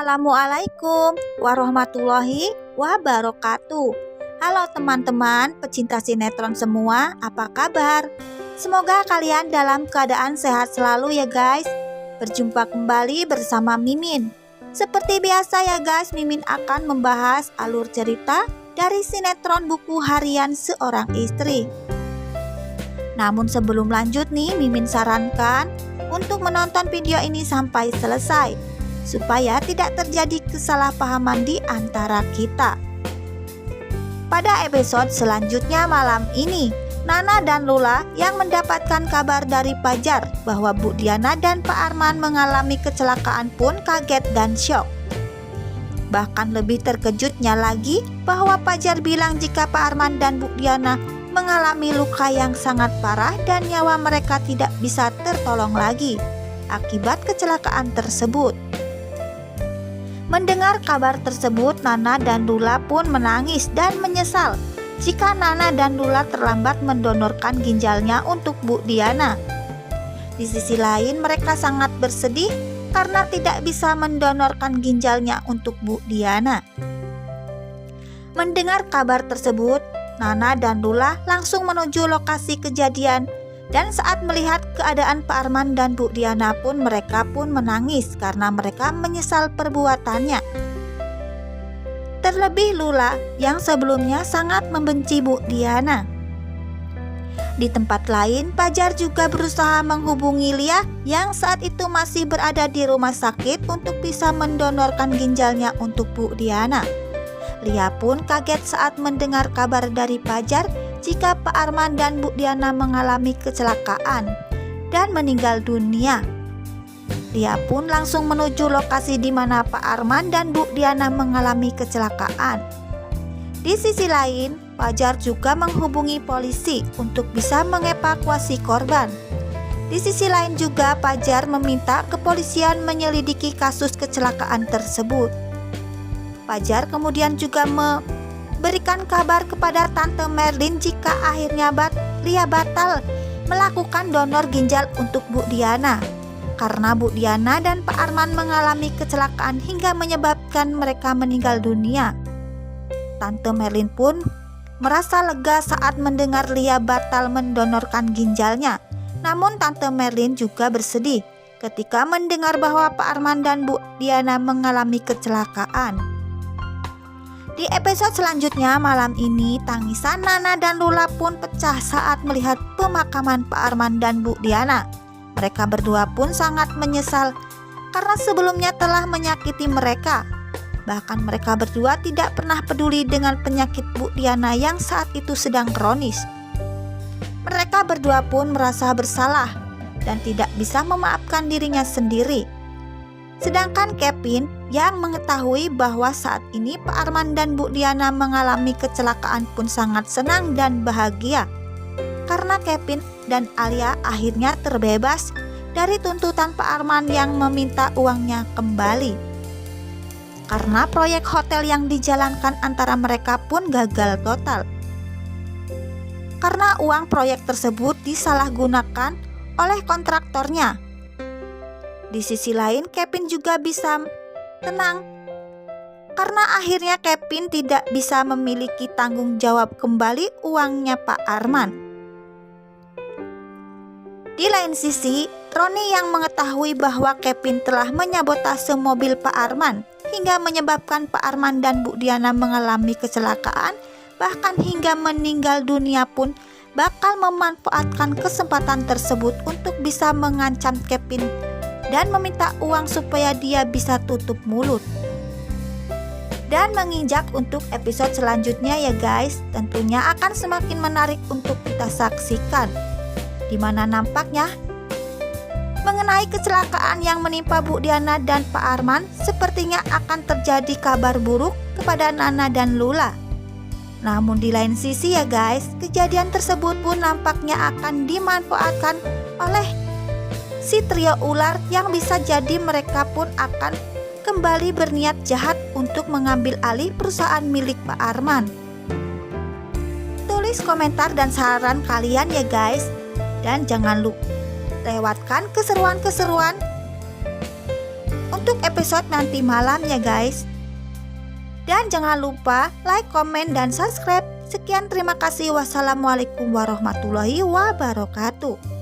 Assalamualaikum warahmatullahi wabarakatuh. Halo teman-teman pecinta sinetron semua, apa kabar? Semoga kalian dalam keadaan sehat selalu ya guys. Berjumpa kembali bersama Mimin. Seperti biasa ya guys, Mimin akan membahas alur cerita dari sinetron buku harian seorang istri. Namun sebelum lanjut nih, Mimin sarankan untuk menonton video ini sampai selesai, supaya tidak terjadi kesalahpahaman di antara kita. Pada episode selanjutnya malam ini, Nana dan Lula yang mendapatkan kabar dari Pajar bahwa Bu Diana dan Pak Arman mengalami kecelakaan pun kaget dan syok. Bahkan lebih terkejutnya lagi bahwa Pajar bilang jika Pak Arman dan Bu Diana mengalami luka yang sangat parah dan nyawa mereka tidak bisa tertolong lagi akibat kecelakaan tersebut. Mendengar kabar tersebut, Nana dan Lula pun menangis dan menyesal jika Nana dan Lula terlambat mendonorkan ginjalnya untuk Bu Diana. Di sisi lain, mereka sangat bersedih karena tidak bisa mendonorkan ginjalnya untuk Bu Diana. Mendengar kabar tersebut, Nana dan Lula langsung menuju lokasi kejadian. Dan saat melihat keadaan Pak Arman dan Bu Diana pun mereka pun menangis karena mereka menyesal perbuatannya. Terlebih Lula yang sebelumnya sangat membenci Bu Diana. Di tempat lain, Pajar juga berusaha menghubungi Lia yang saat itu masih berada di rumah sakit untuk bisa mendonorkan ginjalnya untuk Bu Diana. Lia pun kaget saat mendengar kabar dari Pajar jika Pak Arman dan Bu Diana mengalami kecelakaan dan meninggal dunia. Dia pun langsung menuju lokasi di mana Pak Arman dan Bu Diana mengalami kecelakaan. Di sisi lain, Pajar juga menghubungi polisi untuk bisa mengevakuasi korban. Di sisi lain juga Pajar meminta kepolisian menyelidiki kasus kecelakaan tersebut. Pajar kemudian juga berikan kabar kepada Tante Merlin jika akhirnya Lia batal melakukan donor ginjal untuk Bu Diana karena Bu Diana dan Pak Arman mengalami kecelakaan hingga menyebabkan mereka meninggal dunia. Tante Merlin pun merasa lega saat mendengar Lia batal mendonorkan ginjalnya. Namun Tante Merlin juga bersedih ketika mendengar bahwa Pak Arman dan Bu Diana mengalami kecelakaan. Di episode selanjutnya malam ini, tangisan Nana dan Lula pun pecah saat melihat pemakaman Pak Arman dan Bu Diana. Mereka berdua pun sangat menyesal karena sebelumnya telah menyakiti mereka. Bahkan mereka berdua tidak pernah peduli dengan penyakit Bu Diana yang saat itu sedang kronis. Mereka berdua pun merasa bersalah dan tidak bisa memaafkan dirinya sendiri. Sedangkan Kevin yang mengetahui bahwa saat ini Pak Arman dan Bu Diana mengalami kecelakaan pun sangat senang dan bahagia karena Kevin dan Alia akhirnya terbebas dari tuntutan Pak Arman yang meminta uangnya kembali. Karena proyek hotel yang dijalankan antara mereka pun gagal total. Karena uang proyek tersebut disalahgunakan oleh kontraktornya. Di sisi lain, Kevin juga bisa tenang karena akhirnya Kevin tidak bisa memiliki tanggung jawab kembali uangnya Pak Arman. Di lain sisi, Roni yang mengetahui bahwa Kevin telah menyabotase mobil Pak Arman hingga menyebabkan Pak Arman dan Bu Diana mengalami kecelakaan bahkan hingga meninggal dunia pun bakal memanfaatkan kesempatan tersebut untuk bisa mengancam Kevin dan meminta uang supaya dia bisa tutup mulut. Dan menginjak untuk episode selanjutnya ya guys, tentunya akan semakin menarik untuk kita saksikan, dimana nampaknya mengenai kecelakaan yang menimpa Bu Diana dan Pak Arman sepertinya akan terjadi kabar buruk kepada Nana dan Lula. Namun di lain sisi ya guys, kejadian tersebut pun nampaknya akan dimanfaatkan oleh si trio ular yang bisa jadi mereka pun akan kembali berniat jahat untuk mengambil alih perusahaan milik Pak Arman. Tulis komentar dan saran kalian ya guys. Dan jangan lupa lewatkan keseruan-keseruan untuk episode nanti malam ya guys. Dan jangan lupa like, komen, dan subscribe. Sekian, terima kasih. Wassalamualaikum warahmatullahi wabarakatuh.